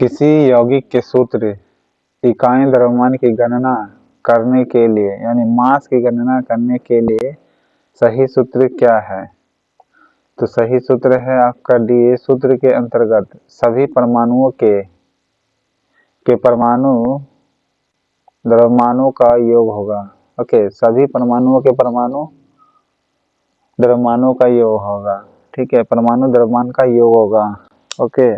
किसी यौगिक के सूत्र इकाई द्रव्यमान की गणना करने के लिए यानी मास की गणना करने के लिए सही सूत्र क्या है? तो सही सूत्र है आपका डी। सूत्र के अंतर्गत सभी परमाणुओं के परमाणु द्रव्यमानों का योग होगा। ओके, सभी परमाणुओं के परमाणु द्रव्यमानों का योग होगा। ठीक है, परमाणु द्रव्यमान का योग होगा। ओके,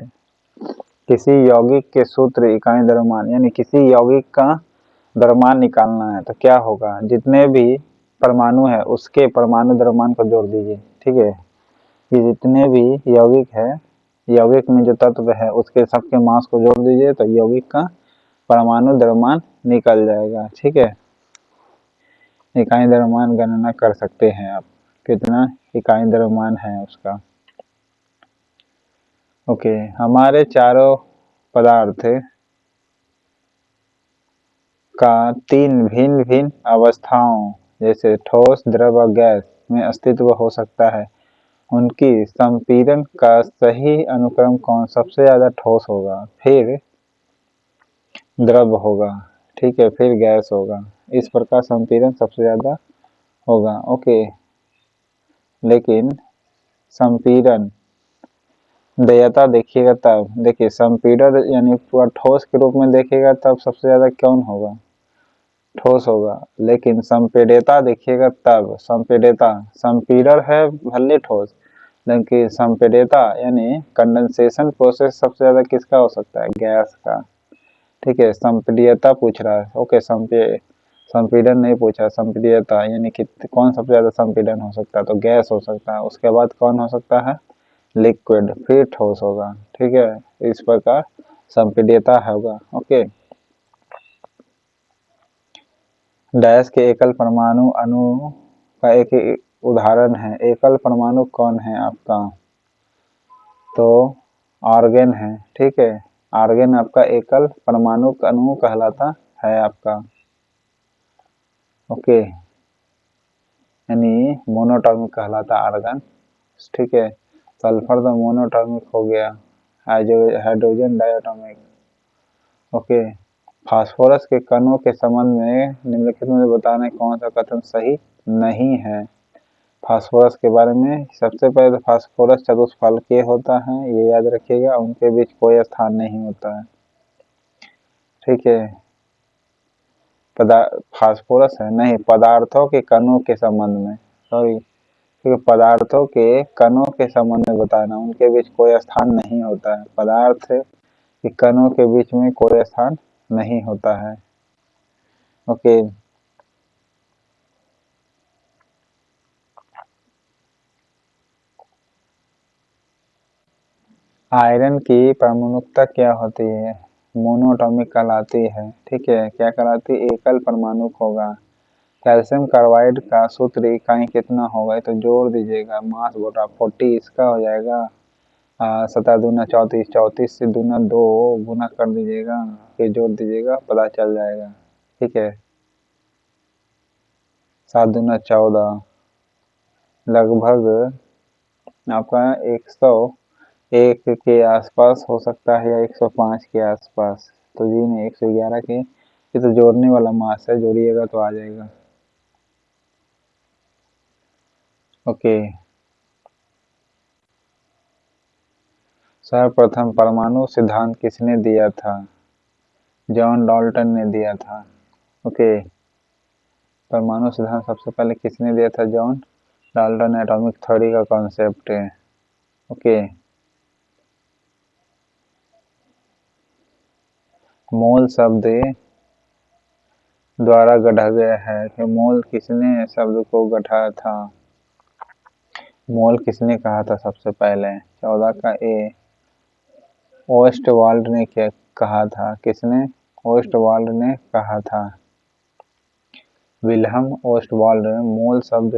किसी यौगिक के सूत्र इकाई द्रव्यमान यानी किसी यौगिक का द्रव्यमान निकालना है तो क्या होगा, जितने भी परमाणु है उसके परमाणु द्रव्यमान को जोड़ दीजिए। ठीक है, कि जितने भी यौगिक है, यौगिक में जो तत्व है उसके सबके मास को जोड़ दीजिए तो यौगिक का परमाणु द्रव्यमान निकल जाएगा। ठीक है, इकाई द्रव्यमान गणना कर सकते हैं आप, कितना इकाई द्रव्यमान है उसका। ओके, हमारे चारों पदार्थ का तीन भिन्न भिन्न अवस्थाओं जैसे ठोस, द्रव और गैस में अस्तित्व हो सकता है। उनकी संपीड़न का सही अनुक्रम कौन? सबसे ज्यादा ठोस होगा, फिर द्रव होगा, ठीक है, फिर गैस होगा। इस प्रकार संपीड़न सबसे ज्यादा होगा। ओके, लेकिन संपीड़न देयता देखिएगा तब, देखिए संपीड़न यानी पूरा ठोस के रूप में देखिएगा तब सबसे ज्यादा कौन होगा? ठोस होगा। लेकिन संपीड़ितता देखिएगा तब, संपीड़ितता संपीड़न है भले ठोस, लेकिन संपीड़ितता यानी कंडेंसेशन प्रोसेस सबसे ज्यादा किसका हो सकता है? गैस का। ठीक है, संपीड़ितता पूछ रहा है। ओके, संपीड़न नहीं पूछा, संपीड़ितता यानी कि कौन सबसे ज्यादा संपीड़न हो सकता है? तो गैस हो सकता है। उसके बाद कौन हो सकता है? लिक्विड, फिर ठोस होगा। ठीक है, इस प्रकार संपीड़ितता होगा। ओके, डैश के एकल परमाणु अणु का एक उदाहरण है। एकल परमाणु कौन है आपका? तो आर्गन है। ठीक है, आर्गन आपका एकल परमाणु अणु कहलाता है आपका। ओके, यानी मोनोटॉमिक कहलाता आर्गन। ठीक है, सल्फर तो मोनोटॉमिक हो गया, हाइड्रोजन डायटोमिक। ओके, फास्फोरस के कणों के संबंध में निम्नलिखित में बताना कौन सा कथन सही नहीं है? फास्फोरस के बारे में सबसे पहले तो फास्फोरस चतुष्फलकीय होता है, ये याद रखिएगा, उनके बीच कोई स्थान नहीं होता है। ठीक है, फास्फोरस है नहीं, पदार्थों के कणों के संबंध में, सॉरी, ठीक है, पदार्थों के कणों के संबंध में बताना, उनके बीच कोई स्थान नहीं होता है। पदार्थ के कणों के बीच में कोई स्थान नहीं होता है। ओके, आयरन की परमाणुकता क्या होती है? मोनोटॉमिक कहलाती है। ठीक है, क्या कहलाती है? एकल परमाणुक होगा। कैल्शियम कार्बाइड का सूत्र इकाई कितना होगा? तो जोड़ दीजिएगा, मास बटा 40 इसका हो जाएगा 7 दूना 34, 34 से दूना 2 गुना कर दीजिएगा, फिर जोड़ दीजिएगा, पता चल जाएगा। ठीक है, 7 दूना 14, लगभग आपका 101 के आसपास हो सकता है या 105 के आसपास। तो जी नहीं, 111 के, ये तो जोड़ने वाला मास है, जोड़िएगा तो आ जाएगा। ओके, सर्वप्रथम परमाणु सिद्धांत किसने दिया था? जॉन डाल्टन ने दिया था। ओके, परमाणु सिद्धांत सबसे पहले किसने दिया था? John Dalton. एटॉमिक थ्योरी का कॉन्सेप्ट है। ओके, मोल शब्द द्वारा गढ़ा गया है कि मोल किसने शब्द को गढ़ा था? मोल किसने कहा था सबसे पहले? 14 का ए, ओस्टवाल्ड ने क्या कहा था? किसने? ओस्टवाल्ड ने कहा था, विल्हम ओस्टवाल्ड। मोल शब्द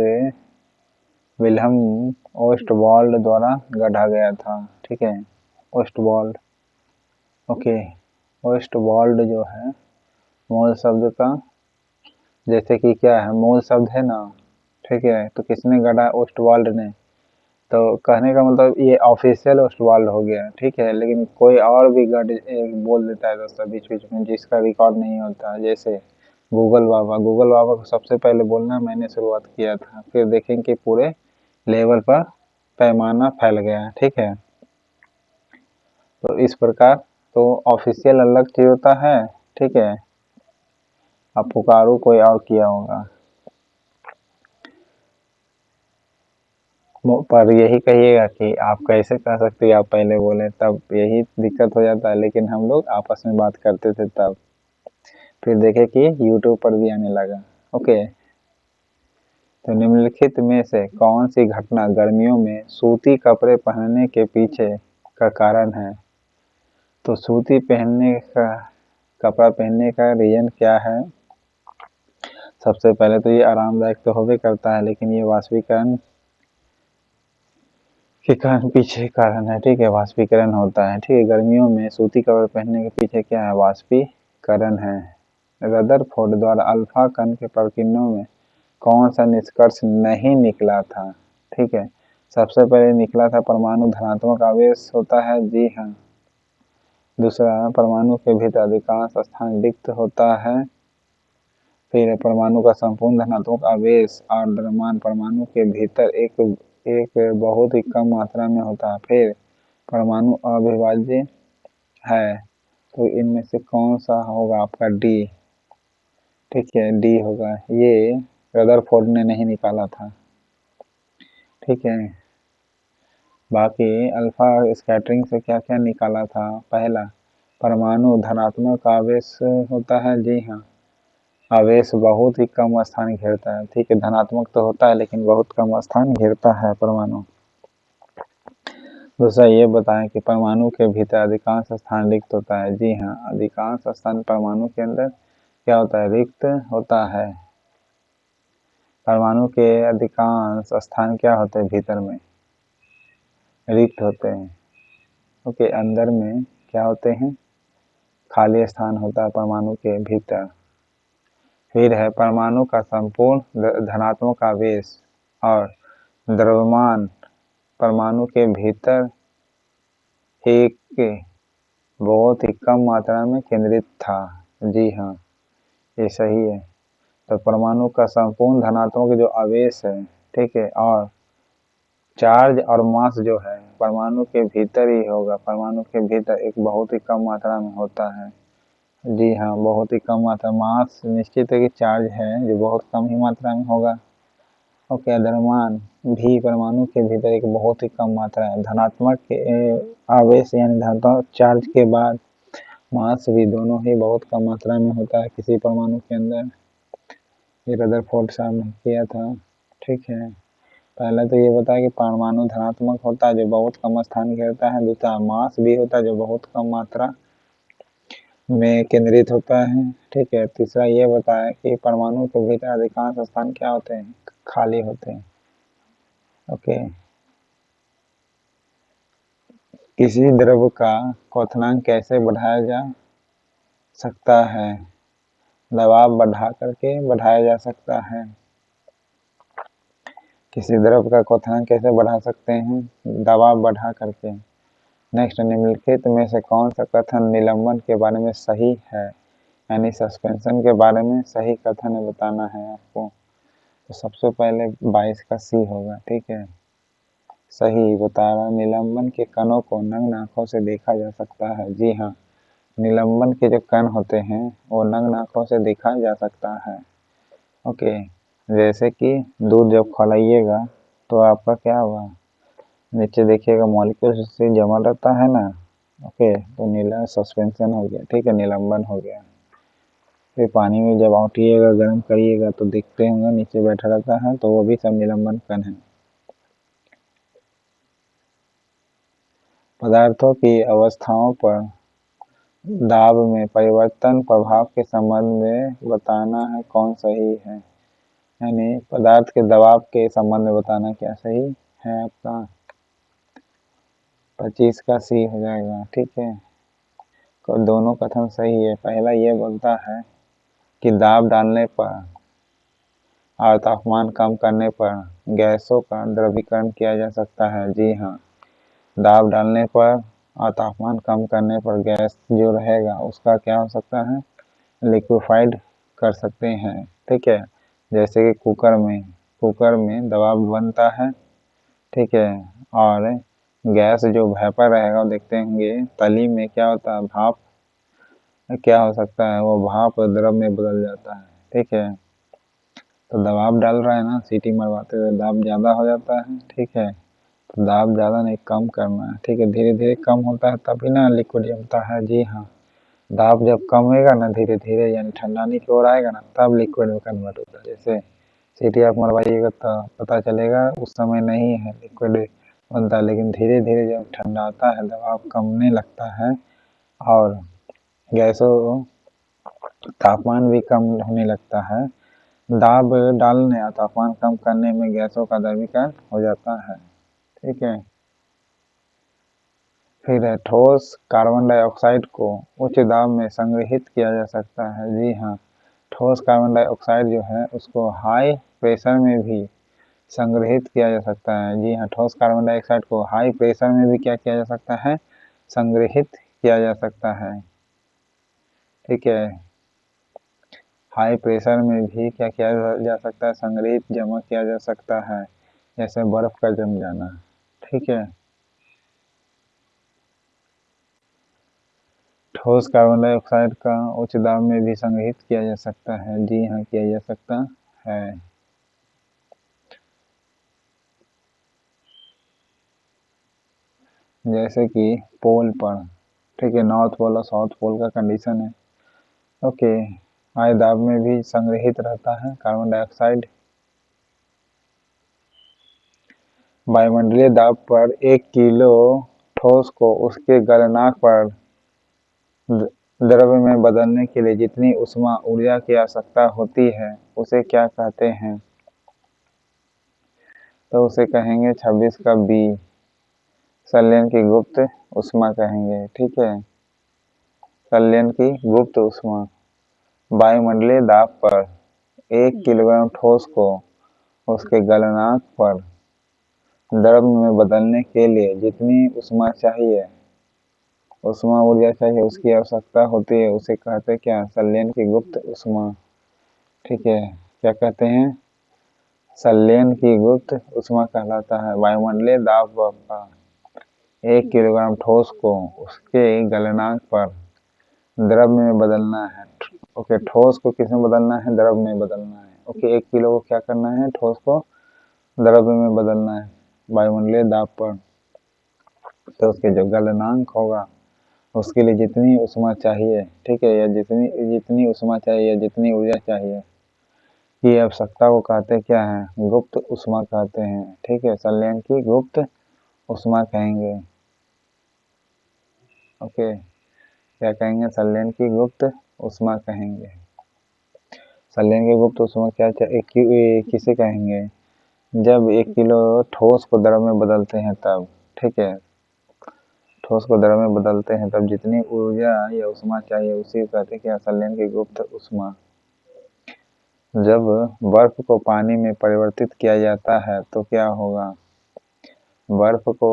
विल्हम ओस्टवाल्ड द्वारा गढ़ा गया था। ठीक है, ओस्टवाल्ड। ओके, ओस्टवाल्ड जो है मोल शब्द का, जैसे कि क्या है, मोल शब्द है ना, ठीक है, तो किसने गढ़ा? ओस्टवाल्ड ने। तो कहने का मतलब ये ऑफिशियल ओस्टवाल्ड हो गया, ठीक है। लेकिन कोई और भी गढ़ बोल देता है दोस्तों बीच बीच में, जिसका रिकॉर्ड नहीं होता। जैसे गूगल बाबा को सबसे पहले बोलना मैंने शुरुआत किया था, फिर देखें कि पूरे लेवल पर पैमाना फैल गया, ठीक है। तो इस प्रकार तो ऑफिशियल अलग चीज होता है, ठीक है। अब पुकारू कोई और किया होगा, पर यही कहिएगा कि आप कैसे कह सकते हैं आप पहले बोले, तब यही दिक्कत हो जाता है। लेकिन हम लोग आपस में बात करते थे तब, फिर देखे कि यूट्यूब पर भी आने लगा। ओके, तो निम्नलिखित में से कौन सी घटना गर्मियों में सूती कपड़े पहनने के पीछे का कारण है? तो सूती पहनने का कपड़ा पहनने का रीजन क्या है? सबसे पहले तो ये आरामदायक तो होबे करता है, लेकिन ये वाष्पीकरण के कारण पीछे कारण है, ठीक है। वाष्पीकरण होता है, ठीक है। गर्मियों में सूती कपड़े पहनने के पीछे क्या है? वाष्पीकरण है। रदरफोर्ड द्वारा अल्फा कण के प्रकीर्णन में कौन सा निष्कर्ष नहीं निकला था? ठीक है, सबसे पहले निकला था परमाणु धनात्मक आवेश होता है, जी हाँ। दूसरा, परमाणु के भीतर अधिकांश स्थान रिक्त होता है। फिर परमाणु का संपूर्ण धनात्मक आवेश और द्रव्यमान परमाणु के भीतर एक एक बहुत ही कम मात्रा में होता है। फिर परमाणु अविभाज्य है। तो इनमें से कौन सा होगा आपका? डी, ठीक है, डी होगा। ये रदरफोर्ड ने नहीं निकाला था, ठीक है। बाकी अल्फा स्कैटरिंग से क्या क्या निकाला था? पहला, परमाणु धनात्मक आवेश होता है, जी हाँ। आवेश बहुत ही कम स्थान घेरता है, ठीक है। धनात्मक तो होता है लेकिन बहुत कम स्थान घेरता है परमाणु। दूसरा, ये बताएं कि परमाणु के भीतर अधिकांश स्थान रिक्त होता है, जी हाँ। अधिकांश स्थान परमाणु के अंदर क्या होता है? रिक्त होता है। परमाणु के अधिकांश स्थान क्या होते हैं? भीतर में रिक्त होते हैं, ओके। अंदर में क्या होते हैं? खाली स्थान होता है परमाणु के भीतर। फिर है परमाणु का संपूर्ण धनात्मक आवेश और द्रव्यमान परमाणु के भीतर एक बहुत ही कम मात्रा में केंद्रित था, जी हाँ, ये सही है। तो परमाणु का संपूर्ण धनात्मक जो आवेश है, ठीक है, और चार्ज और मास जो है परमाणु के भीतर ही होगा। परमाणु के भीतर एक बहुत ही कम मात्रा में होता है, जी हाँ, बहुत ही कम मात्रा। मास निश्चित है कि चार्ज है जो बहुत कम ही मात्रा में होगा, ओके। द्रव्यमान भी परमाणु के भीतर एक बहुत ही कम मात्रा है। धनात्मक आवेश यानी धनात्मक चार्ज के बाद मास भी दोनों ही बहुत कम मात्रा में होता है किसी परमाणु के अंदर। ये रदरफोर्ड साहब ने किया था, ठीक है। पहले तो ये बताया कि परमाणु धनात्मक होता है जो बहुत कम स्थान घेरता है। दूसरा, मास भी होता है जो बहुत कम मात्रा में केंद्रित होता है, ठीक है। तीसरा, ये बताया कि परमाणु के भीतर अधिकांश स्थान क्या होते हैं? खाली होते हैं, ओके। किसी द्रव का क्वथनांक कैसे बढ़ाया जा सकता है? दबाव बढ़ा करके बढ़ाया जा सकता है। किसी द्रव का क्वथनांक कैसे बढ़ा सकते हैं? दबाव बढ़ा करके। नेक्स्ट, निम्नलिखित में से कौन सा कथन निलंबन के बारे में सही है? यानी सस्पेंशन के बारे में सही कथन है, बताना है आपको। तो सबसे पहले 22 का सी होगा, ठीक है। सही बता रहा, निलंबन के कणों को नग्न आंखों से देखा जा सकता है, जी हाँ। निलंबन के जो कण होते हैं वो नग्न आंखों से देखा जा सकता है, ओके। जैसे कि दूध जब खौलाइएगा तो आपका क्या हुआ? नीचे देखिएगा मॉलिक्यूल से जमा रहता है ना, ओके। तो नीला सस्पेंशन हो गया, ठीक है, निलंबन हो गया। फिर पानी में जब औटिएगा, गर्म करिएगा तो देखते होंगे नीचे बैठा रहता है, तो वो भी सब निलंबन कण है। पदार्थों की अवस्थाओं पर दाब में परिवर्तन प्रभाव के संबंध में बताना है, कौन सही है? यानी पदार्थ के दबाव के संबंध में बताना क्या सही है आपका? 25 का सी हो जाएगा, ठीक है। तो दोनों कथन सही है। पहला ये बोलता है कि दाब डालने पर और तापमान कम करने पर गैसों का द्रवीकरण किया जा सकता है। जी हाँ, दाब डालने पर और तापमान कम करने पर गैस जो रहेगा उसका क्या हो सकता है, लिक्विफाइड कर सकते हैं। ठीक है, जैसे कि कुकर में दबाव बनता है। ठीक है, और गैस जो वेपर रहेगा वो देखते होंगे तली में क्या होता है, भाप क्या हो सकता है, वो भाप द्रव में बदल जाता है। ठीक है, तो दबाव डाल रहा है ना, सीटी मरवाते हुए दाब ज़्यादा हो जाता है। ठीक है, तो दाब ज़्यादा नहीं, कम करना है। ठीक है, धीरे धीरे कम होता है तभी ना लिक्विड जमता है। जी हाँ, दाब जब कम होगा ना धीरे धीरे, यानी ठंडाने की ओर आएगा ना, तब लिक्विड में कन्वर्ट होता है। जैसे सीटी आप मरवाइएगा तो पता चलेगा उस समय नहीं है, लिक्विड बनता है, लेकिन धीरे धीरे जब ठंडा आता है दबाव कमने लगता है और गैसों तापमान भी कम होने लगता है। दाब डालने और तापमान कम करने में गैसों का द्रवीकरण हो जाता है। ठीक है, फिर है ठोस कार्बन डाइऑक्साइड को उच्च दाब में संग्रहित किया जा सकता है। जी हाँ, ठोस कार्बन डाइऑक्साइड जो है उसको हाई प्रेशर में भी संग्रहित किया जा सकता है। जी हाँ, ठोस कार्बन डाइऑक्साइड को हाई प्रेशर में भी क्या किया जा सकता है, संग्रहित किया जा सकता है। ठीक है, हाई प्रेशर में भी क्या किया जा सकता है, संग्रहित जमा किया जा सकता है, जैसे बर्फ का जम जाना। ठीक है, ठोस कार्बन डाइऑक्साइड का उच्च दाब में भी संग्रहित किया जा सकता है। जी हाँ, किया जा सकता है। जैसे कि पोल पर, ठीक है, नॉर्थ पोल और साउथ पोल का कंडीशन है। ओके, हाई दाब में भी संग्रहित रहता है कार्बन डाइऑक्साइड। वायुमंडलीय दाब पर 1 किलो ठोस को उसके गलनांक पर द्रव में बदलने के लिए जितनी ऊष्मा ऊर्जा की आवश्यकता होती है उसे क्या कहते हैं, तो उसे कहेंगे 26 का बी, संलयन की गुप्त ऊष्मा कहेंगे। ठीक है, संलयन की गुप्त ऊष्मा। वायुमंडलीय दाब पर 1 किलोग्राम ठोस को उसके गलनांक पर द्रव में बदलने के लिए जितनी ऊष्मा चाहिए, ऊष्मा ऊर्जा चाहिए, उसकी आवश्यकता होती है, उसे कहते क्या, संलयन की गुप्त ऊष्मा। ठीक है, क्या कहते हैं, संलयन की गुप्त ऊष्मा कहलाता है। वायुमंडलीय दाब पर 1 किलोग्राम ठोस को उसके गलनांक पर द्रव में बदलना है। ओके, ठोस को किस में बदलना है, द्रव में बदलना है। ओके, 1 किलो को क्या करना है, ठोस को द्रव में बदलना है वायुमंडलीय दाब पर। तो उसके जो गलनांक होगा उसके लिए जितनी ऊष्मा चाहिए, ठीक है, या जितनी जितनी ऊष्मा चाहिए या जितनी ऊर्जा चाहिए की आवश्यकता को कहते क्या है, गुप्त ऊष्मा कहते हैं। ठीक है, संलयन की गुप्त ऊष्मा कहेंगे। ओके, क्या कहेंगे, संलयन की गुप्त ऊष्मा कहेंगे। संलयन की गुप्त ऊष्मा क्या किसे कहेंगे, जब 1 किलो ठोस को द्रव में बदलते हैं तब। ठीक है, ठोस को द्रव में बदलते हैं तब जितनी ऊर्जा या ऊष्मा चाहिए उसी को कहते हैं संलयन की गुप्त ऊष्मा। जब बर्फ को पानी में परिवर्तित किया जाता है तो क्या होगा, बर्फ को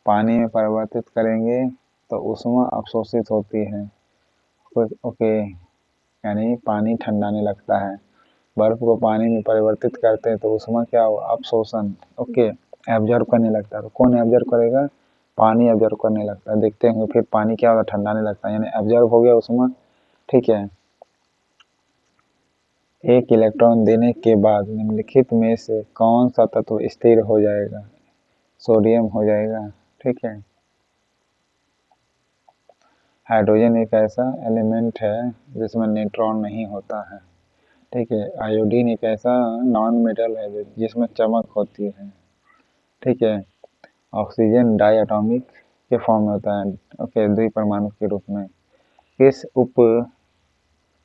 पानी में परिवर्तित करेंगे तो ऊष्मा अवशोषित होती है। ओके, यानी पानी ठंडाने लगता है। बर्फ को पानी में परिवर्तित करते हैं तो ऊष्मा क्या हो, अवशोषण। ओके, एब्जॉर्ब करने लगता है। तो कौन एब्जॉर्ब करेगा, पानी एब्जॉर्ब करने लगता है। देखते हैं फिर पानी क्या होगा, ठंडाने लगता है, यानी एब्जॉर्ब हो गया ऊष्मा। ठीक है, एक इलेक्ट्रॉन देने के बाद निम्नलिखित में से कौन सा तत्व स्थिर हो जाएगा, सोडियम हो जाएगा। ठीक है, हाइड्रोजन एक ऐसा एलिमेंट है जिसमें न्यूट्रॉन नहीं होता है। ठीक है, आयोडीन एक ऐसा नॉन मेटल है जिसमें चमक होती है। ठीक है, ऑक्सीजन डाई एटॉमिक के फॉर्म में होता है। ओके, द्विपरमाणु के रूप में। किस उप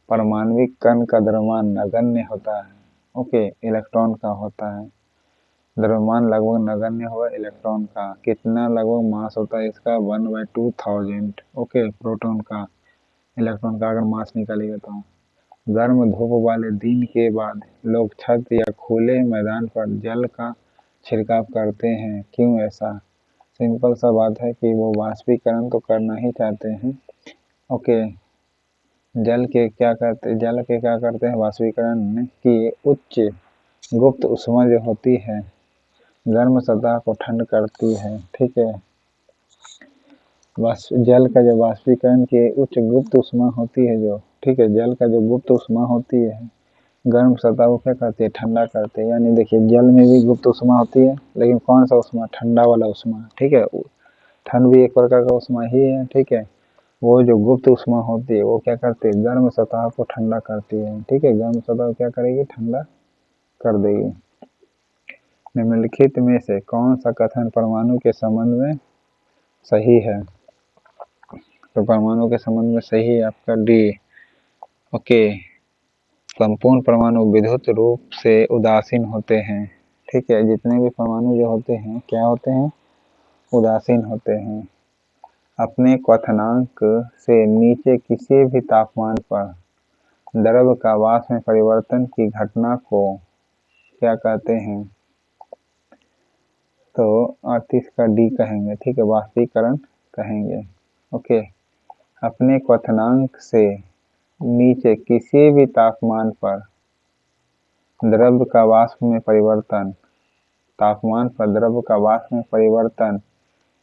परमाणविक कण का द्रव्यमान नगण्य होता है, ओके, इलेक्ट्रॉन का होता है। द्रव्यमान लगभग नगण्य होगा इलेक्ट्रॉन का। कितना लगभग मास होता है इसका, 1/2000। ओके, प्रोटॉन का, इलेक्ट्रॉन का अगर मास निकालेगा तो गर्म धूप वाले दिन के बाद लोग छत या खुले मैदान पर जल का छिड़काव करते हैं, क्यों ऐसा? सिंपल सा बात है कि वो वाष्पीकरण तो करना ही चाहते हैं। ओके, जल के क्या करते हैं वाष्पीकरण की उच्च गुप्त ऊष्मा जो होती है गर्म सतह को ठंड करती है। ठीक है, जल का जो वाष्पीकरण की उच्च गुप्त ऊष्मा होती है जो, ठीक है, जल का जो गुप्त ऊष्मा होती है गर्म सतह को क्या करती है, ठंडा करती है। यानी देखिए जल में भी गुप्त ऊष्मा होती है, लेकिन कौन सा ऊष्मा, ठंडा वाला ऊष्मा। ठीक है, ठंड भी एक प्रकार का ऊष्मा ही है। ठीक है, वो जो गुप्त ऊष्मा होती है वो क्या करती है, गर्म सतह को ठंडा करती है। ठीक है, गर्म सतह को क्या करेगी, ठंडा कर देगी। निम्नलिखित में से कौन सा कथन परमाणु के संबंध में सही है? तो परमाणु के संबंध में सही है आपका डी। ओके, संपूर्ण परमाणु विद्युत रूप से उदासीन होते हैं। ठीक है, जितने भी परमाणु जो होते हैं क्या होते हैं, उदासीन होते हैं। अपने क्वथनांक से नीचे किसी भी तापमान पर द्रव का वाष्प में परिवर्तन की घटना को क्या कहते हैं? तो 38 का डी कहेंगे। ठीक है, वाष्पीकरण कहेंगे। ओके, अपने क्वथनांक से नीचे किसी भी तापमान पर द्रव का वाष्प में परिवर्तन, तापमान पर द्रव का वाष्प में परिवर्तन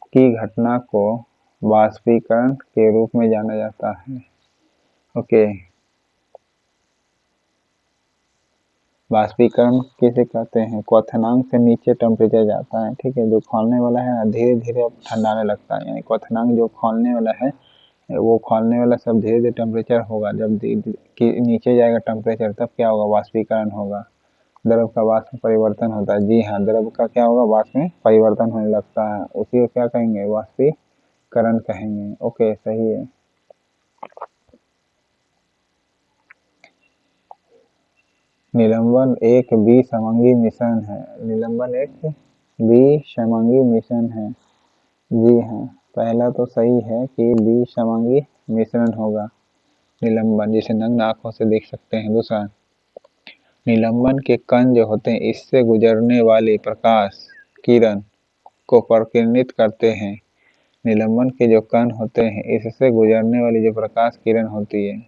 की घटना को वाष्पीकरण के रूप में जाना जाता है। ओके, वाष्पीकरण किसे कहते हैं, क्वथनांक से नीचे टेम्परेचर जाता है। ठीक है, जो खौलने वाला है धीरे धीरे ठंडाने लगता है, यानी क्वथनांक जो खौलने वाला है वो खौलने वाला सब धीरे धीरे टेम्परेचर होगा। जब नीचे जाएगा टेम्परेचर तब क्या होगा, वाष्पीकरण होगा, द्रव का वाष्प में परिवर्तन होता है। जी हाँ, द्रव का क्या होगा, वाष्प में परिवर्तन होने लगता है, उसी को क्या कहेंगे, वाष्पीकरण कहेंगे। ओके, सही है। निलंबन एक विषमंगी मिश्रण है। निलंबन एक विषमंगी मिश्रण है। जी हाँ, पहला तो सही है कि विषमंगी मिश्रण होगा निलंबन, जिसे नग्न आंखों से देख सकते हैं। दूसरा, निलंबन के कण जो होते हैं इससे गुजरने वाली प्रकाश किरण को प्रकीर्णित करते हैं। निलंबन के जो कण होते हैं इससे गुजरने वाली जो प्रकाश किरण होती है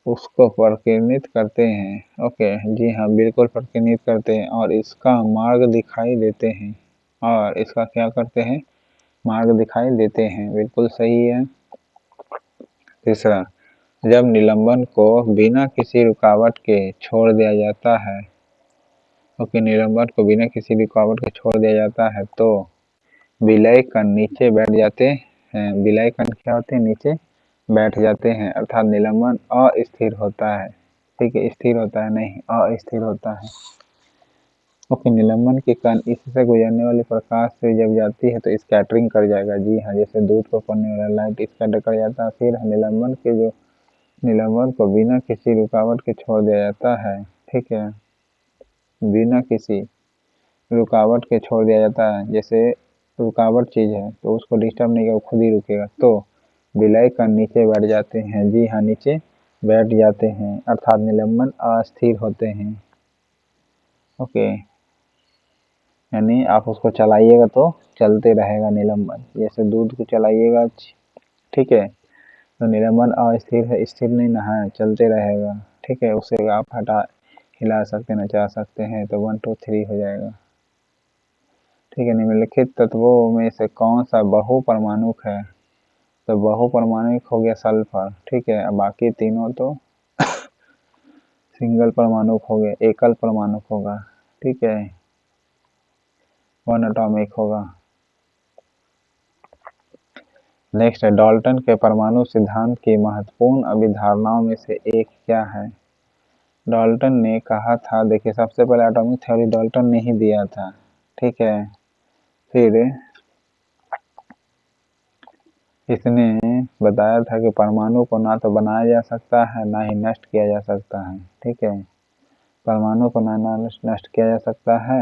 उसको प्रकीर्णित करते हैं। ओके, जी हाँ, बिल्कुल प्रकीर्णित करते हैं और इसका मार्ग दिखाई देते हैं, और इसका क्या करते हैं, मार्ग दिखाई देते हैं। बिल्कुल सही है। तीसरा, जब निलंबन को बिना किसी रुकावट के छोड़ दिया जाता है, ओके, निलंबन को बिना किसी रुकावट के छोड़ दिया जाता है तो विलय कण नीचे बैठ जाते हैं। विलय कण क्या होते हैं, नीचे बैठ जाते हैं, अर्थात निलंबन अस्थिर होता है। ठीक है, स्थिर होता है नहीं, अस्थिर होता है। ओके, निलंबन के कण इससे गुजरने वाली प्रकाश से जब जाती है तो स्कैटरिंग कर जाएगा। जी हाँ, जैसे दूध को पड़ने वाला लाइट स्कैटर कर जाता है। फिर निलंबन को बिना किसी रुकावट के छोड़ दिया जाता है। ठीक है, बिना किसी रुकावट के छोड़ दिया जाता है। जैसे रुकावट चीज है तो उसको डिस्टर्ब नहीं किया, वो खुद ही रुकेगा, तो विलय कण नीचे बैठ जाते हैं। जी हाँ, नीचे बैठ जाते हैं, अर्थात निलंबन अस्थिर होते हैं। ओके, यानी आप उसको चलाइएगा तो चलते रहेगा निलंबन, जैसे दूध को चलाइएगा। ठीक है, तो निलंबन अस्थिर है, स्थिर नहीं ना है, चलते रहेगा। ठीक है, उसे आप हिला सकते नचा सकते हैं, तो 1 2 3 हो जाएगा। ठीक है, निम्नलिखित तत्वों में से कौन सा बहु परमाणुक है? तो बहु परमाणुक हो गया सल्फर। ठीक है, अब बाकी तीनों तो सिंगल परमाणुक हो गए, एकल परमाणुक होगा। ठीक है, 1 एटॉमिक होगा। नेक्स्ट है, डाल्टन के परमाणु सिद्धांत की महत्वपूर्ण अभिधारणाओं में से एक क्या है? डाल्टन ने कहा था, देखिए सबसे पहले एटॉमिक थ्योरी डाल्टन ने ही दिया था। ठीक है, फिर इसने बताया था कि परमाणु को ना तो बनाया जा सकता है ना ही नष्ट किया जा सकता है। ठीक है, परमाणु को ना नष्ट किया जा सकता है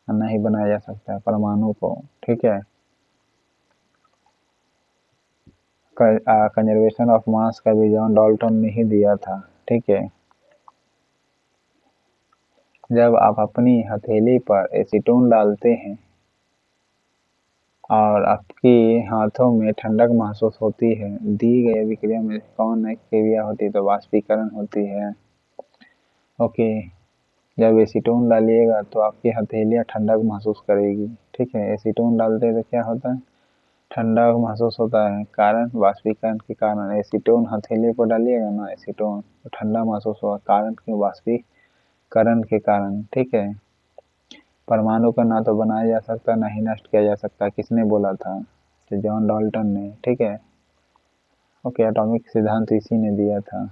और ना ही बनाया जा सकता है परमाणु को। ठीक है, कंजर्वेशन ऑफ मास का भी जॉन डाल्टन ने ही दिया था। ठीक है, जब आप अपनी हथेली पर एसीटोन डालते हैं और आपके हाथों में ठंडक महसूस होती है, दी गई अभिक्रिया में कौन क्रिया होती है? तो वाष्पीकरण होती है। ओके, जब एसीटोन डालिएगा तो आपकी हथेलियाँ ठंडक महसूस करेगी। ठीक है, एसीटोन डालते हैं तो क्या होता है? ठंडक महसूस होता है। कारण वाष्पीकरण के कारण। एसीटोन हथेली पर डालिएगा ना एसीटोन, तो ठंडा महसूस होगा। कारण क्यों? वाष्पीकरण के कारण। ठीक है, परमाणु का ना तो बनाया जा सकता ना ही नष्ट किया जा सकता। किसने बोला था? तो जॉन डाल्टन ने। ठीक है, ओके, एटॉमिक सिद्धांत इसी ने दिया था।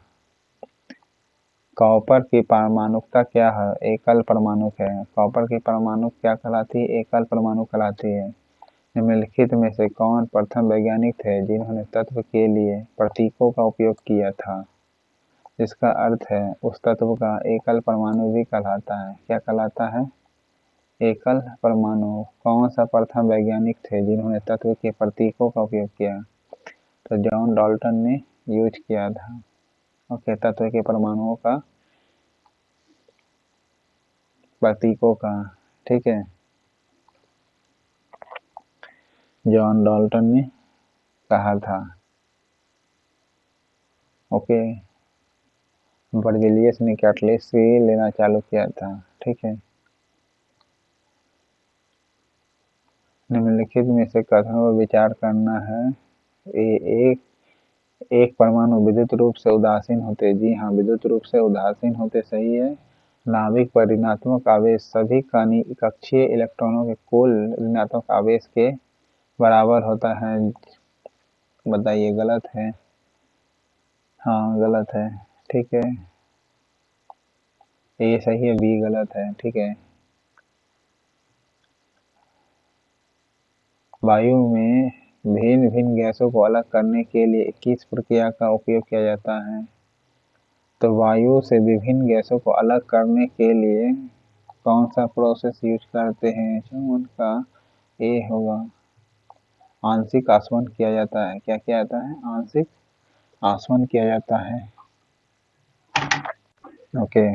कॉपर की परमाणुकता क्या है? एकल परमाणुक है। कॉपर की परमाणु क्या कहलाती है? एकल परमाणु कहलाती है। निम्नलिखित में से कौन प्रथम वैज्ञानिक थे जिन्होंने तत्व के लिए प्रतीकों का उपयोग किया था? जिसका अर्थ है उस तत्व का एकल परमाणु भी कहलाता है। क्या कहलाता है? एकल परमाणु। कौन सा प्रथम वैज्ञानिक थे जिन्होंने तत्व के प्रतीकों का उपयोग किया? तो जॉन डाल्टन ने यूज किया था। ओके, तत्व के परमाणुओं का, प्रतीकों का। ठीक है, जॉन डाल्टन ने कहा था। ओके, बर्जेलियस ने कैटलिस्ट से लेना चालू किया था। ठीक है, निम्नलिखित में से कथनों पर विचार करना है। एक परमाणु विद्युत रूप से उदासीन होते। जी हाँ, विद्युत रूप से उदासीन होते, सही है। नाभिक पर ऋणात्मक आवेश सभी कक्षीय इलेक्ट्रॉनों के कुल ऋणात्मक आवेश के बराबर होता है। बताइए, गलत है? हाँ, गलत है। ठीक है, ये सही है, बी गलत है। ठीक है, वायु में भिन्न भिन्न गैसों को अलग करने के लिए किस प्रक्रिया का उपयोग किया जाता है? तो वायु से विभिन्न गैसों को अलग करने के लिए कौन सा प्रोसेस यूज करते हैं? जो उनका ए होगा, आंशिक आसवन किया जाता है। क्या किया जाता है? आंशिक आसवन किया जाता है। ओके,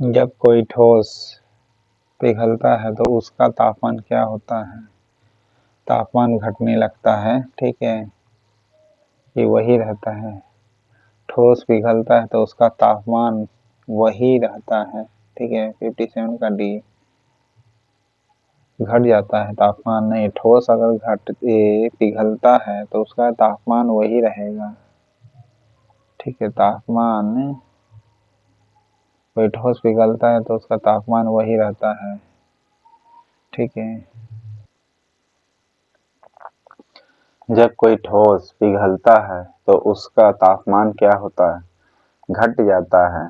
जब कोई ठोस पिघलता है तो उसका तापमान क्या होता है? तापमान घटने लगता है। ठीक है, ये वही रहता है। ठोस पिघलता है तो उसका तापमान वही रहता है। ठीक है, 57 का डी। घट जाता है तापमान नहीं, ठोस अगर पिघलता है तो उसका तापमान वही रहेगा। ठीक है, तापमान, कोई ठोस पिघलता है तो उसका तापमान वही रहता है। ठीक है, जब कोई ठोस पिघलता है तो उसका तापमान क्या होता है? घट जाता है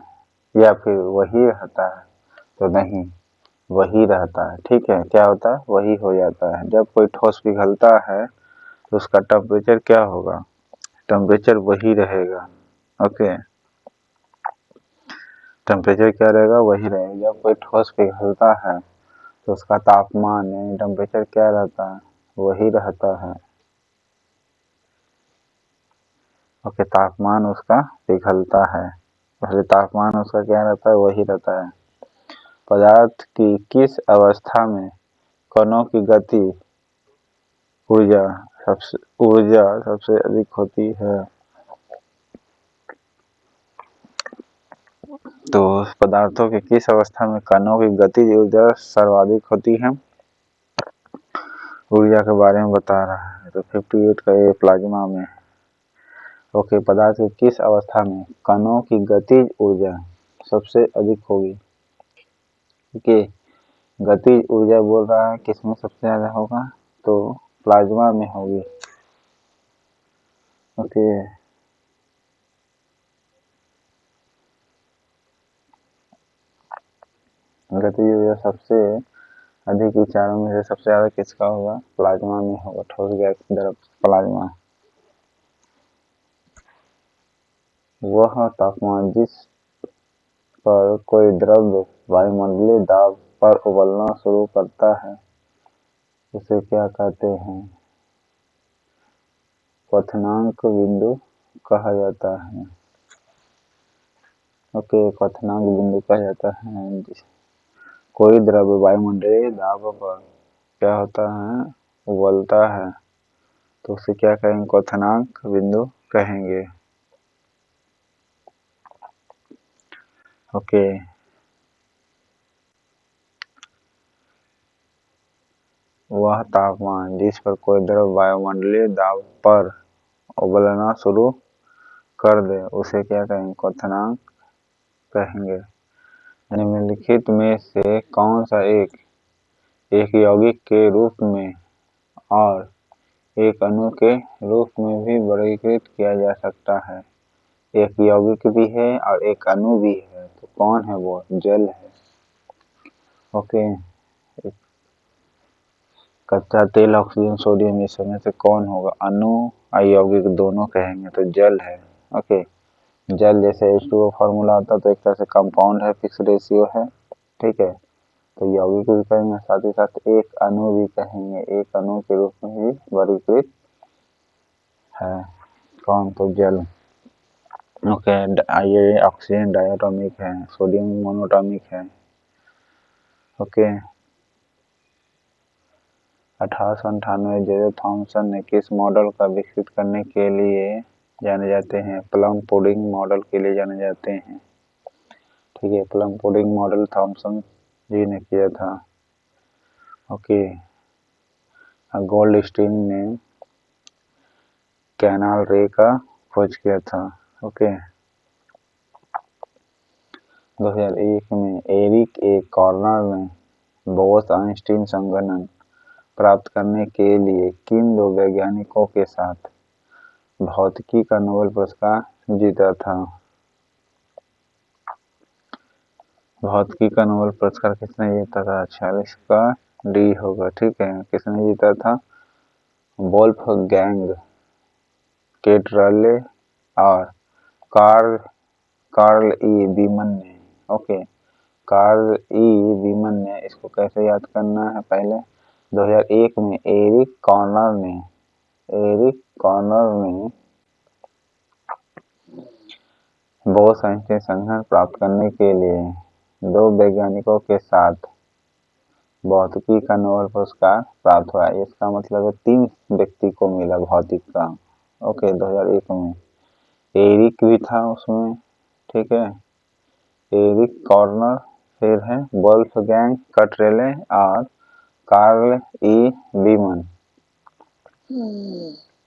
या फिर वही रहता है? तो नहीं, वही रहता है। ठीक है, क्या होता है? वही हो जाता है। जब कोई ठोस पिघलता है तो उसका टेम्परेचर क्या होगा? टेम्परेचर वही रहेगा। ओके, टेम्परेचर क्या रहेगा? वही रहेगा। जब कोई ठोस पिघलता है तो उसका तापमान यानी टेम्परेचर क्या रहता है? वही रहता है। ओके, तापमान उसका पिघलता है, पहले तापमान उसका क्या रहता है? वही रहता है। पदार्थ की किस अवस्था में कणों की गति ऊर्जा सबसे अधिक होती है? तो पदार्थों के किस अवस्था में कणों की गतिज ऊर्जा सर्वाधिक होती है? ऊर्जा के बारे में बता रहा है, तो 58 का ये प्लाज्मा में। ओके, पदार्थ की किस अवस्था में कणों की गतिज ऊर्जा सबसे अधिक होगी? ठीक, गतिज ऊर्जा बोल रहा है किसमें सबसे ज्यादा होगा? तो प्लाज्मा में होगी। ओके, गतिज ऊर्जा सबसे अधिक विचारों में से सबसे ज्यादा किसका होगा? प्लाज्मा में होगा। ठोस गैस द्रव प्लाज्मा। वह तापमान जिस पर कोई द्रव्य वायुमंडलीय दाब पर उबलना शुरू करता है, उसे क्या कहते हैं? क्वथनांक बिंदु कहा जाता है। ओके, क्वथनांक बिंदु कहा जाता है। कोई द्रव्य वायुमंडलीय दाब पर क्या होता है? उबलता है, तो उसे क्या कहेंगे? क्वथनांक बिंदु कहेंगे। ओके, वह तापमान जिस पर कोई द्रव्य वायुमंडलीय दाब पर उबलना शुरू कर दे, उसे क्या कहेंगे? क्वथनांक कहेंगे। निम्नलिखित में से कौन सा एक यौगिक के रूप में और एक अणु के रूप में भी वर्गीकृत किया जा सकता है? एक यौगिक भी है और एक अणु भी है, तो कौन है वो? जल है। ओके, कच्चा तेल, ऑक्सीजन, सोडियम, इस समय से कौन होगा? अणु और यौगिक दोनों कहेंगे, तो जल है। ओके, जल जैसे H2O फॉर्मूला होता है, तो एक तरह से कंपाउंड है, फिक्स रेशियो है, ठीक है। तो यौगिक भी कहेंगे, साथ ही साथ एक अणु भी कहेंगे, एक अणु के रूप में भी वर्गीकृत है। कौन? तो जल। ओके, ये ऑक्सीजन डायटोमिक है, सोडियम मोनोटॉमिक है। ओके, 1898 जे थॉमसन ने किस मॉडल का विकसित करने के लिए जाने जाते हैं? प्लम पुडिंग मॉडल के लिए जाने जाते हैं, ठीक है। प्लम पुडिंग मॉडल थॉमसन जी ने किया था। ओके, गोल्डस्टीन ने कैनाल रे का खोज किया था। ओके, 2001 में एरिक ए कॉर्नर ने बोस-आइंस्टीन संघनन प्राप्त करने के लिए किन दो वैज्ञानिकों के साथ भौतिकी का नोबेल पुरस्कार जीता था? भौतिकी का नोबेल पुरस्कार किसने जीता था? 46 का डी होगा, ठीक है। किसने जीता था? वोल्फगैंग केटरले और कार्ल कार्ल ई बीमन ने। ओके, कार्ल ई बीमन ने। इसको कैसे याद करना है? पहले 2001 में एरिक कॉर्नर ने बोस-आइंस्टीन संघनन प्राप्त करने के लिए दो वैज्ञानिकों के साथ भौतिकी का नोबेल पुरस्कार प्राप्त हुआ। इसका मतलब है 3 व्यक्ति को मिला भौतिक का। ओके, 2001 में एरिक भी था उसमें, ठीक है। एरिक कॉर्नर, फिर है वोल्फगैंग केटरले और कार्ल ई बीमन।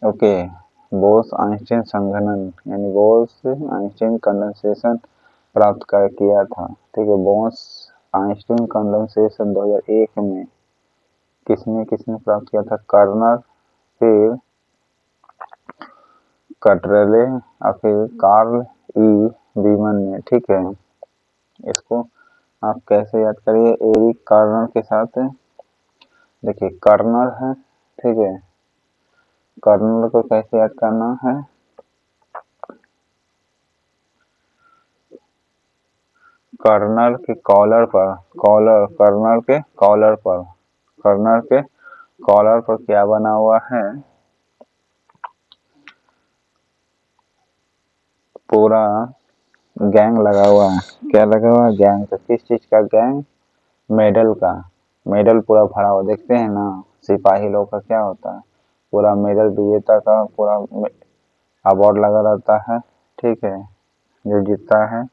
ओके, बोस-आइंस्टीन संघनन यानी बोस-आइंस्टीन कंडेंसेशन प्राप्त किया था, ठीक है। बोस-आइंस्टीन कंडेंसेशन 2001 में किसने प्राप्त किया था? कॉर्नर, फिर केटरले और फिर कार्ल ई बीमन ने, ठीक है। इसको आप कैसे याद करिए? एरिक कॉर्नर के साथ देखिए कॉर्नर है, ठीक है। कॉर्नर को कैसे याद करना है? कर्नल के कॉलर पर क्या बना हुआ है? पूरा गैंग लगा हुआ है। क्या लगा हुआ है? गैंग। तो किस चीज का गैंग? मेडल का। मेडल पूरा भरा हुआ, देखते हैं ना सिपाही लोग का क्या होता है, पूरा मेडल विजेता का पूरा अवार्ड लगा रहता है, ठीक है। जो जीतता है,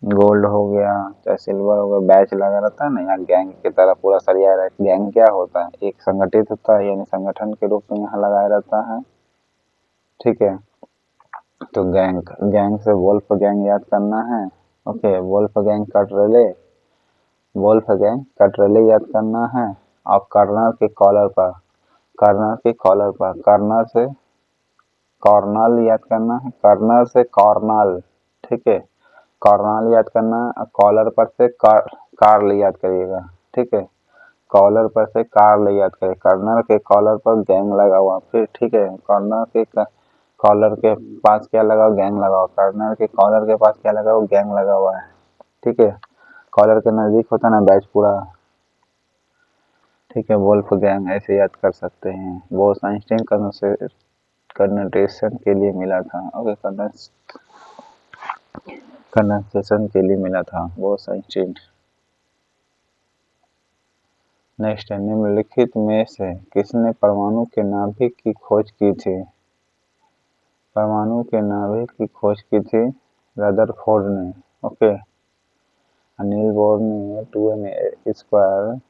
गोल्ड हो गया चाहे सिल्वर हो गया, बैच लगा रहता है ना, यहाँ गैंग की तरह पूरा सरिया रहता है। गैंग क्या होता है? एक संगठित होता है, यानी संगठन के रूप में यहाँ लगाया रहता है, ठीक है। तो गैंग से वोल्फ गैंग याद करना है। ओके, वोल्फ गैंग कटरेले याद करना है। और कर्नल के कॉलर पर कर्नल से कॉर्नल याद करना है। कर्नल से कॉर्नल, ठीक है। कॉर्नल याद करना है और कॉलर पर से कार्ल याद करिएगा, ठीक है। कॉलर पर से कार्ल याद करिए। कर्नल के कॉलर पर गैंग लगा हुआ, फिर ठीक है। कर्नल के कॉलर के पास क्या लगा, गैंग लगा हुआ। कर्नल के कॉलर के पास क्या लगा हुआ, गैंग लगा हुआ है। ठीक है, कॉलर के नजदीक होता ना बैच पूरा। ठीक है, वोल्फ गैंग ऐसे याद कर सकते हैं। बोस आइंस्टाइन कंडेंसेशन के लिए मिला था। ओके, कंडेंसेशन के लिए मिला था बोस आइंस्टाइन। नेक्स्ट है, निम्नलिखित में से किसने परमाणु के नाभिक की खोज की थी? परमाणु के नाभिक की खोज की थी रदरफोर्ड ने। ओके, नील बोर ने 2n²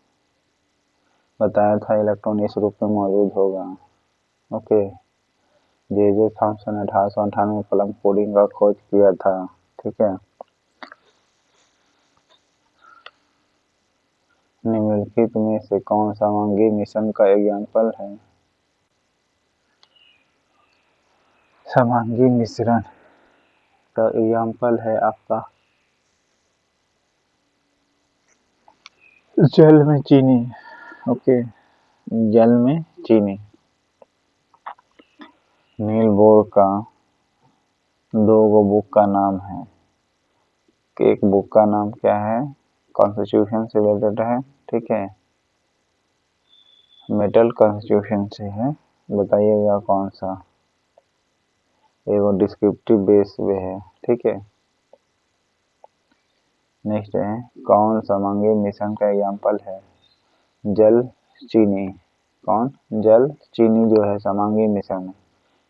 बताया था इलेक्ट्रॉन इस रूप में मौजूद होगा। ओके, जे थॉम्सन 1898 में प्लम पुडिंग का खोज किया था। ठीक है, निम्नलिखित में से कौन समांगी मिश्रण का एग्जाम्पल है? समांगी मिश्रण का एग्जाम्पल है आपका जल में चीनी। ओके, जल में चीनी। नील बोर का 2 बुक का नाम है। एक बुक का नाम क्या है? कॉन्स्टिट्यूशन से रिलेटेड है। ठीक है, मेटल कॉन्स्टिट्यूशन से है। बताइएगा कौन सा। एगो डिस्क्रिप्टिव बेस पे है। ठीक है, नेक्स्ट है, कौन समांगी मिश्रण का एग्जाम्पल है? जल चीनी। कौन? जल चीनी जो है समांगी मिश्रण है।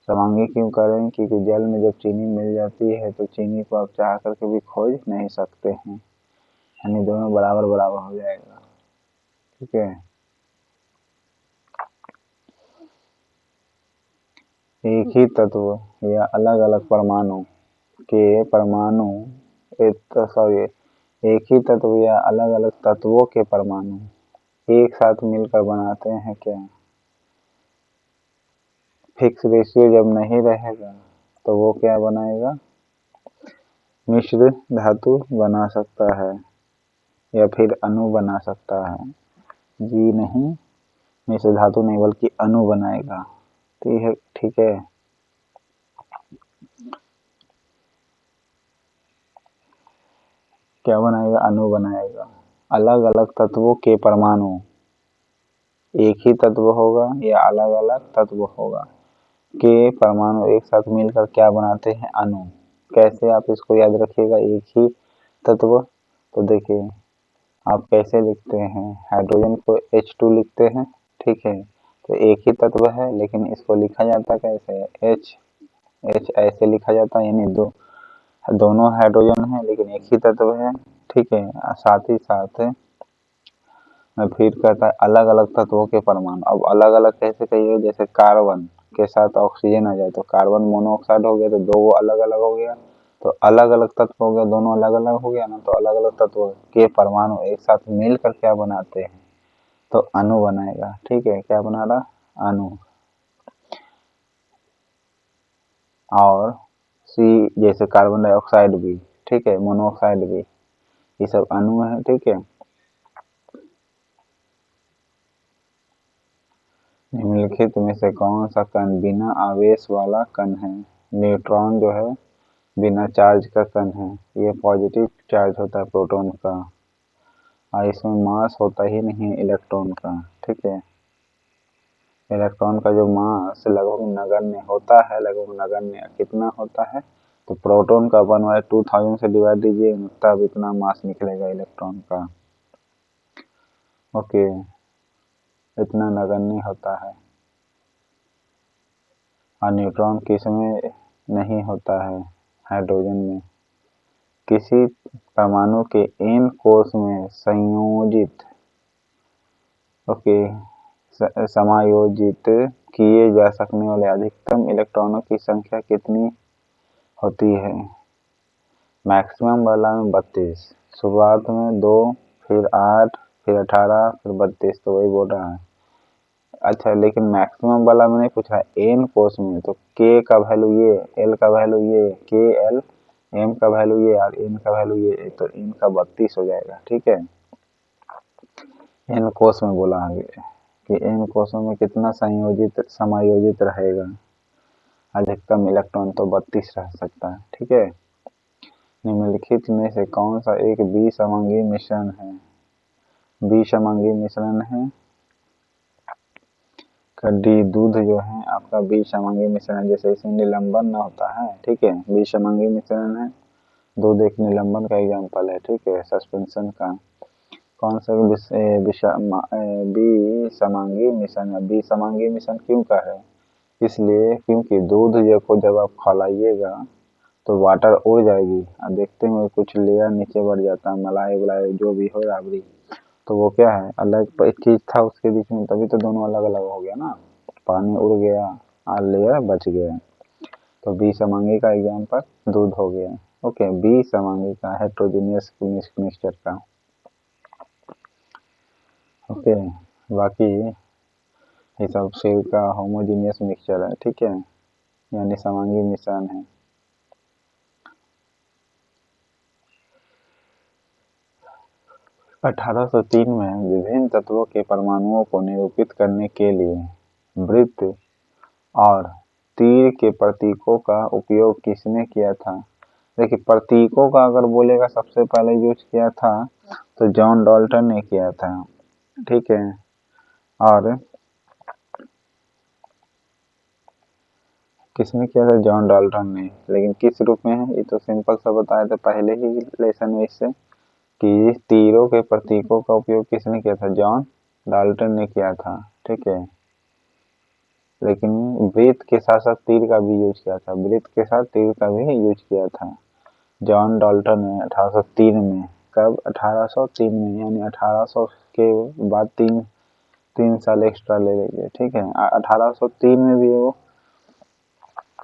समांगी क्यों करें? क्योंकि जल में जब चीनी मिल जाती है तो चीनी को आप चाह करके भी खोज नहीं सकते हैं, यानी दोनों बराबर बराबर हो जाएगा। ठीक है, एक ही तत्व या अलग अलग परमाणु के परमाणु एक ही तत्व या अलग अलग तत्वों के परमाणु एक साथ मिलकर बनाते हैं क्या? फिक्स रेशियो जब नहीं रहेगा तो वो क्या बनाएगा? मिश्र धातु बना सकता है या फिर अणु बना सकता है। जी नहीं, मिश्र धातु नहीं बल्कि अणु बनाएगा। ठीक है, ठीक है, क्या बनाएगा? अणु बनाएगा। अलग अलग तत्वों के परमाणु एक ही तत्व होगा या अलग अलग तत्व होगा के परमाणु एक साथ मिलकर क्या बनाते हैं? अणु। कैसे आप इसको याद रखिएगा, एक ही तत्व। तो देखिए, आप कैसे लिखते हैं, हाइड्रोजन को H2 लिखते हैं। ठीक है, तो एक ही तत्व है लेकिन इसको लिखा जाता कैसे? H ऐसे लिखा जाता है, यानी दोनों हाइड्रोजन है लेकिन एक ही तत्व है। ठीक है, साथ ही साथ मैं फिर कहता है अलग अलग तत्वों के परमाणु। अब अलग अलग कैसे कहिए? जैसे कार्बन के साथ ऑक्सीजन आ जाए तो कार्बन मोनोऑक्साइड हो गया, तो दो अलग अलग हो गया। तो अलग अलग तत्व हो गया, दोनों अलग अलग हो गया ना, तो अलग अलग तत्व के परमाणु एक साथ मिलकर क्या बनाते हैं? तो अणु बनाएगा। ठीक है, क्या बना रहा? अणु। और सी जैसे कार्बन डाइऑक्साइड भी, ठीक है, मोनोऑक्साइड भी, ये सब अणु है। ठीक है, निम्नलिखित में से कौन सा कण बिना आवेश वाला कण है? न्यूट्रॉन जो है बिना चार्ज का कण है, ये पॉजिटिव चार्ज होता है प्रोटॉन का, और इसमें मास होता ही नहीं इलेक्ट्रॉन का। ठीक है, इलेक्ट्रॉन का जो मास लगभग नगण्य होता है, लगभग नगण्य कितना होता है? तो प्रोटॉन का 1/2000 से डिवाइड दीजिए तब इतना मास निकलेगा इलेक्ट्रॉन का। ओके, इतना नगण्य होता है। और न्यूट्रॉन किस में नहीं होता है? हाइड्रोजन में। किसी परमाणु के n कोष में संयोजित समायोजित किए जा सकने वाले अधिकतम इलेक्ट्रॉनों की संख्या कितनी होती है? मैक्सिमम वाला में 32, शुरुआत में 2, फिर 8, फिर 18, फिर 32, तो वही बोल रहा है। अच्छा, लेकिन मैक्सिमम वाला में नहीं पूछा है, n कोष में, तो k का वैल्यू ये, l का वैल्यू ये, k l, m का वैल्यू ये और n का वैल्यू ये, तो n का 32 हो जाएगा। ठीक है, n कोष में बोला आगे कि n कोषों में कितना समायोजित रहेगा। अधिकतम इलेक्ट्रॉन तो 32 रह सकता है। ठीक है। निम्नलिखित में से कौन सा एक द्विसमांगी मिश्रण है? द्विसमांगी मिश्रण है दूध जो है आपका द्विसमांगी मिश्रण, जैसे इसमें निलंबन न होता है। ठीक है, द्विसमांगी मिश्रण है। दूध एक निलंबन का एग्जाम्पल है। ठीक है, सस्पेंशन का। कौन सा द्विसमांगी मिश्रण है? द्विसमांगी मिश्रण क्यों का है? इसलिए क्योंकि दूध को जब आप खौलाइएगा तो वाटर उड़ जाएगी और देखते हुए कुछ लेयर नीचे बढ़ जाता है, मलाई वलाई जो भी हो राबड़ी, तो वो क्या है, अलग एक चीज था उसके बीच में, तभी तो दोनों अलग अलग हो गया ना। पानी उड़ गया और लेयर बच गया। तो द्विसमांगी का एग्जाम्पल दूध हो गया। ओके, द्विसमांगी का हेट्रोजीनियस मिक्सचर का। ओके, बाकी ये सब सेल का होमोजीनियस मिक्सचर है। ठीक है, यानी समांगी मिश्रण है। अठारह सौ तीन में विभिन्न तत्वों के परमाणुओं को निरूपित करने के लिए वृत्त और तीर के प्रतीकों का उपयोग किसने किया था? देखिए, प्रतीकों का अगर बोलेगा सबसे पहले यूज किया था तो जॉन डाल्टन ने किया था। ठीक है, और किसने किया था? जॉन डाल्टन ने। लेकिन किस रूप में है ये तो सिंपल सा बताया था पहले ही लेसन में इससे, कि तीरों के प्रतीकों का उपयोग किसने किया था? जॉन डाल्टन ने किया था। ठीक है, लेकिन वृत्त के साथ साथ तीर का भी यूज किया था। वृत्त के साथ तीर का भी यूज किया था जॉन डाल्टन ने 1803 में। कब? 1803 में, यानी 1800 के बाद तीन साल एक्स्ट्रा ले लीजिए। ठीक है, 1803 में भी वो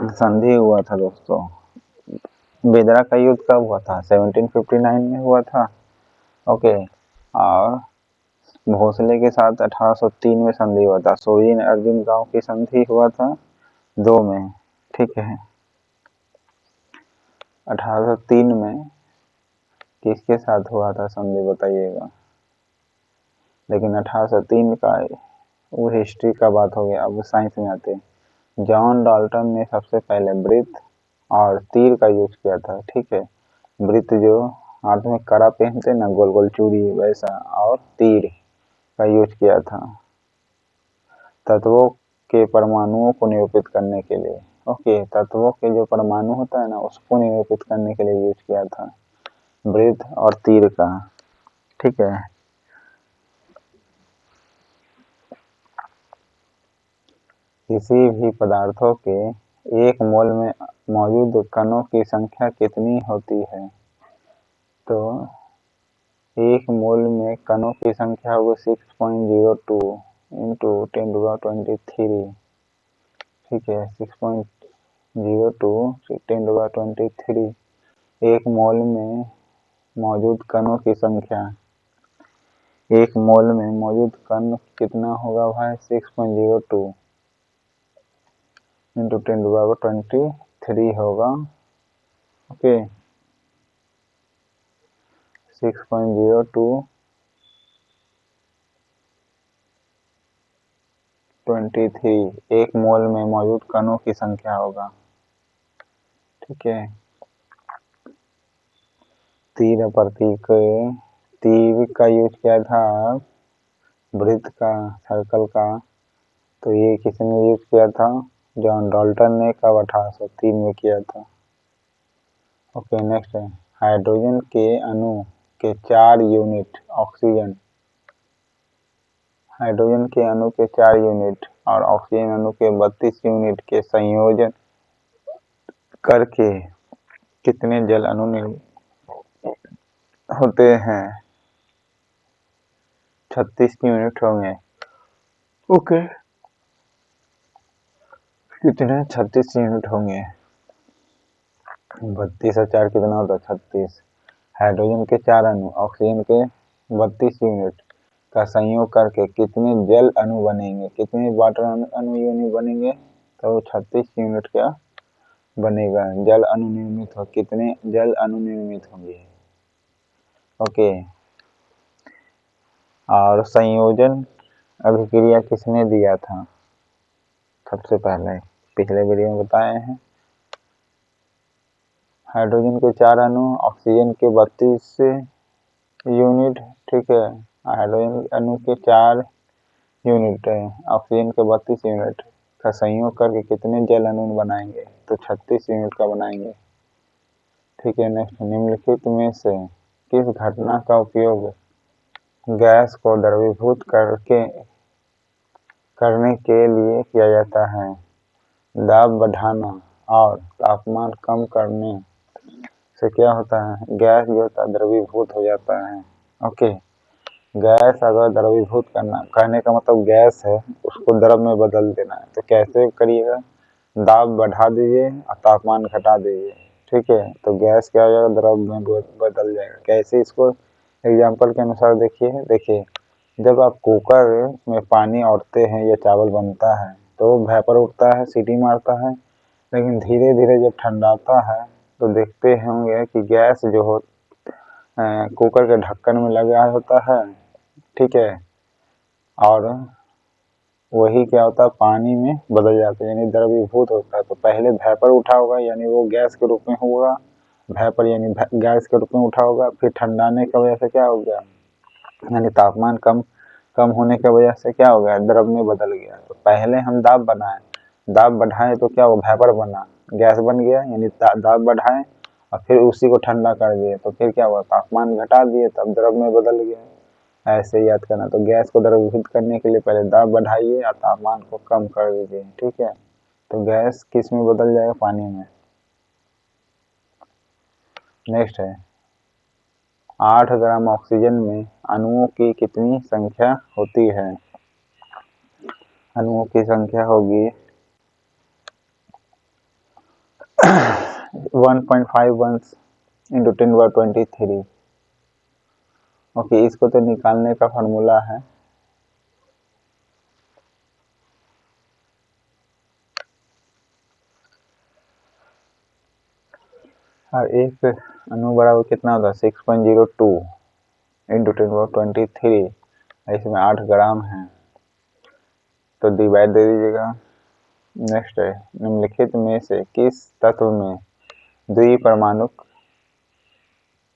संधि हुआ था दोस्तों। बेदरा का युद्ध कब हुआ था? 1759 में हुआ था। ओके, और भोसले के साथ 1803 में संधि हुआ था। सोवियन अर्जुन गांव की संधि हुआ था 2 में। ठीक है, 1803 में किसके साथ हुआ था संधि बताइएगा? लेकिन 1803 का वो हिस्ट्री का बात हो गया, अब साइंस में आते हैं। जॉन डाल्टन ने सबसे पहले वृत्त और तीर का यूज किया था। ठीक है, वृत्त जो हाथ में कड़ा पहनते ना, गोल गोल चूड़ी वैसा, और तीर का यूज किया था तत्वों के परमाणुओं को निरूपित करने के लिए। ओके, तत्वों के जो परमाणु होता है ना उसको निरूपित करने के लिए यूज किया था वृत्त और तीर का। ठीक है, किसी भी पदार्थों के 1 मोल में मौजूद कणों की संख्या कितनी होती है? तो 1 मोल में कणों की संख्या होगी 6.02 इंटू 10⁻23। ठीक है, 6.02 10⁻23। 1 मोल में मौजूद कणों की संख्या, 1 मोल में मौजूद कण कितना होगा भाई? 6.02 इंटू 10⁻23 होगा। ओके, 6.02 23 1 मोल में मौजूद कणों की संख्या होगा। ठीक है, तीर प्रतीक, तीर का यूज किया था वृत्त का, सर्कल का, तो ये किसने यूज किया था? जॉन डाल्टन ने। कब? 1803 में किया था। ओके, नेक्स्ट है हाइड्रोजन के अणु के 4 यूनिट ऑक्सीजन, हाइड्रोजन के अणु के 4 यूनिट और ऑक्सीजन अणु के 32 यूनिट के संयोजन करके कितने जल अणु होते हैं? 36 यूनिट होंगे। ओके, कितने? 36 यूनिट होंगे। 32 और 4 कितना होता है? 36। हाइड्रोजन के 4 अणु, ऑक्सीजन के 32 यूनिट का संयोग करके कितने जल अणु बनेंगे? कितने वाटर अणु यूनिट बनेंगे? तो 36 यूनिट क्या बनेगा? जल अणु निर्मित हो, कितने जल अणु निर्मित होंगे? ओके, और संयोजन अभिक्रिया किसने दिया था सबसे पहले? पिछले वीडियो में बताए हैं। हाइड्रोजन के 4 अणु, ऑक्सीजन के 32 यूनिट, ठीक है। हाइड्रोजन अणु के 4 यूनिट है, ऑक्सीजन के 32 यूनिट का संयोग करके कितने जल अणु बनाएंगे? तो 36 यूनिट का बनाएंगे, ठीक है। नेक्स्ट, निम्नलिखित में से किस घटना का उपयोग गैस को द्रवीभूत करने के लिए किया जाता है? दाब बढ़ाना और तापमान कम करने से क्या होता है? गैस जो होता है द्रवीभूत हो जाता है। ओके, गैस अगर द्रवीभूत करना, कहने का मतलब गैस है उसको द्रव में बदल देना है। तो कैसे करिएगा? दाब बढ़ा दीजिए और तापमान घटा दीजिए, ठीक है। तो गैस क्या हो जाएगा? द्रव में बदल जाएगा। कैसे? इसको एग्जाम्पल के अनुसार देखिए, जब आप कुकर में पानी औरते हैं या चावल बनता है तो वेपर उठता है, सीटी मारता है, लेकिन धीरे धीरे जब ठंडाता है तो देखते होंगे कि गैस जो हो कुकर के ढक्कन में लगा होता है, ठीक है, और वही क्या होता है पानी में बदल जाता है, यानी द्रवीभूत होता है। तो पहले वेपर उठा होगा यानी वो गैस के रूप में होगा, वेपर यानी गैस के रूप में उठा होगा, फिर ठंडाने की वजह से क्या हो गया, यानी तापमान कम होने की वजह से क्या हो गया? द्रव में बदल गया। तो पहले हम दाब बनाए, दाब बढ़ाए तो क्या हो? वेपर बना, गैस बन गया, यानी दाब बढ़ाए और फिर उसी को ठंडा कर दिए तो फिर क्या हुआ? तापमान घटा दिए तब द्रव में बदल गया। ऐसे याद करना। तो गैस को द्रवीभूत करने के लिए पहले दाब बढ़ाइए और तापमान को कम कर दीजिए, ठीक है। तो गैस किस में बदल जाएगा? पानी में। नेक्स्ट है, 8 ग्राम ऑक्सीजन में अणुओं की कितनी संख्या होती है? अणुओं की संख्या होगी 1.51 × 10⁻23। ओके, इसको तो निकालने का फॉर्मूला है और एक अणु बराबर कितना होता है? 6.02 × 10⁻23। इसमें 8 ग्राम है तो डिवाइड दे दीजिएगा। नेक्स्ट है, निम्नलिखित में से किस तत्व में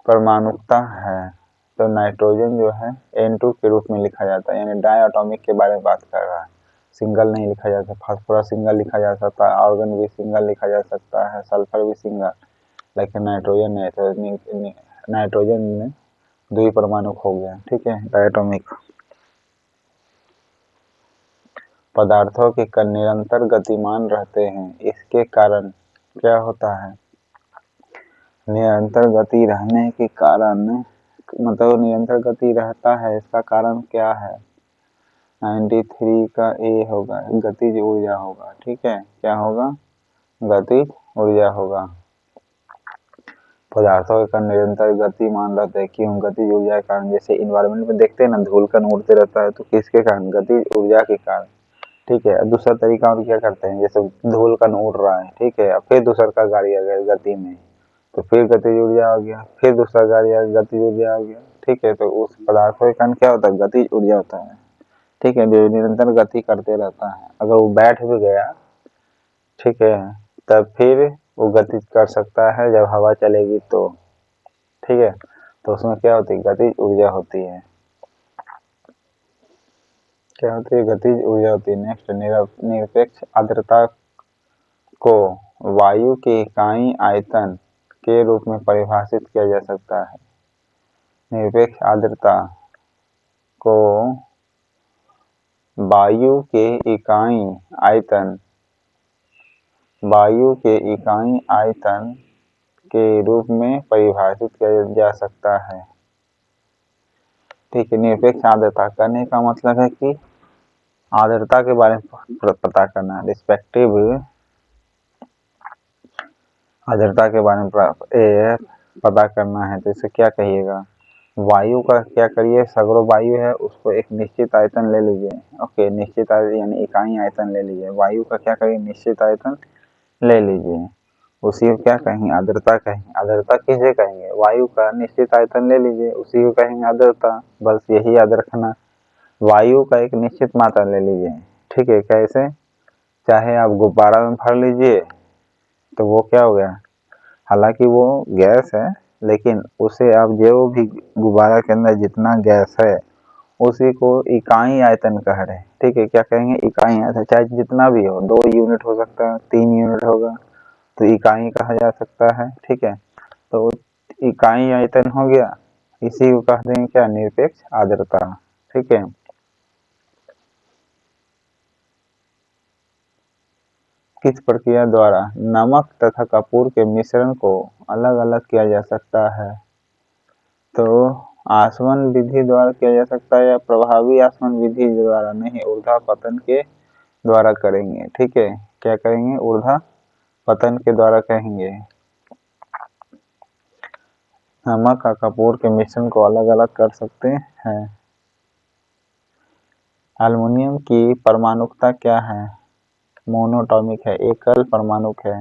परमाणुकता है? तो नाइट्रोजन जो है N2 के रूप में लिखा जाता है, यानी डाई एटॉमिक के बारे में बात कर रहा है। सिंगल नहीं लिखा जा सकता, फास्फोरस सिंगल लिखा जा सकता है, आर्गन भी सिंगल लिखा जा सकता है, सल्फर भी सिंगल, लेकिन नाइट्रोजन है तो नाइट्रोजन में द्विपरमाणुक हो गया, ठीक है, डायटोमिक। पदार्थों के कण निरंतर गतिमान रहते हैं, इसके कारण क्या होता है? निरंतर गति रहने के कारण, मतलब निरंतर गति रहता है, इसका कारण क्या है? 93 का ए होगा, गतिज ऊर्जा होगा, ठीक है। क्या होगा? गतिज ऊर्जा होगा। पदार्थों के कण निरंतर गतिमान रहते हैं, क्यों? गतिज ऊर्जा के कारण। जैसे इन्वायरमेंट में देखते हैं ना, धूल कण उड़ते रहता है, तो किसके कारण? गतिज ऊर्जा के कारण, ठीक है। दूसरा तरीका और क्या करते हैं, जैसे धूल कण उड़ रहा है, ठीक है, फिर दूसरा का गाड़ी आ गया गति में, तो फिर गतिज ऊर्जा आ गया, फिर दूसरा गाड़ी आ गया, गतिज ऊर्जा आ गया, ठीक है। तो उस पदार्थों के कारण क्या होता है? गतिज ऊर्जा होता है, ठीक है, जो निरंतर गति करते रहता है। अगर वो बैठ भी गया, ठीक है, तब फिर वो गति कर सकता है जब हवा चलेगी तो, ठीक है। तो उसमें क्या होती है? गतिज ऊर्जा होती है। क्या होती है? गतिज ऊर्जा होती है। नेक्स्ट, निरपेक्ष आर्द्रता को वायु के इकाई आयतन के रूप में परिभाषित किया जा सकता है। निरपेक्ष आर्द्रता को वायु के इकाई आयतन के रूप में परिभाषित किया जा सकता है, ठीक है। निरपेक्ष आर्द्रता करने का मतलब है कि आर्द्रता के बारे में पता करना है, रिस्पेक्टिव आर्द्रता के बारे में पता करना है। तो इसे क्या कहिएगा? वायु का क्या करिए, सगरो वायु है उसको एक निश्चित आयतन ले लीजिए, ओके, निश्चित आयतन यानी इकाई आयतन ले लीजिए। वायु का क्या करिए? निश्चित आयतन ले लीजिए, उसी को क्या कहेंगे? आर्द्रता कहेंगे। आर्द्रता किसे कहेंगे? वायु का निश्चित आयतन ले लीजिए, उसी को कहेंगे आर्द्रता। बस यही याद रखना, वायु का एक निश्चित मात्रा ले लीजिए, ठीक है। कैसे? चाहे आप गुब्बारा में भर लीजिए तो वो क्या हो गया, हालांकि वो गैस है लेकिन उसे आप जो भी गुब्बारा के अंदर जितना गैस है उसी को इकाई आयतन कह रहे हैं। ठीक है, क्या कहेंगे, इकाई आयतन, चाहे जितना भी हो, 2 यूनिट हो सकता है, 3 यूनिट होगा तो इकाई कहा जा सकता है। ठीक है, तो इकाई आयतन हो गया, इसी को कह देंगे क्या, निरपेक्ष आर्द्रता। ठीक है, किस प्रक्रिया द्वारा नमक तथा कपूर के मिश्रण को अलग अलग किया जा सकता है? तो आसवन विधि द्वारा किया जा सकता है या प्रभावी आसवन विधि द्वारा? नहीं, ऊर्ध्वापतन के द्वारा करेंगे। ठीक है, क्या करेंगे, ऊर्ध्वापतन के द्वारा कहेंगे। नमक और कपूर के मिश्रण को अलग अलग कर सकते हैं। एल्युमिनियम की परमाणुकता क्या है? मोनोटॉमिक है, एकल परमाणुक है।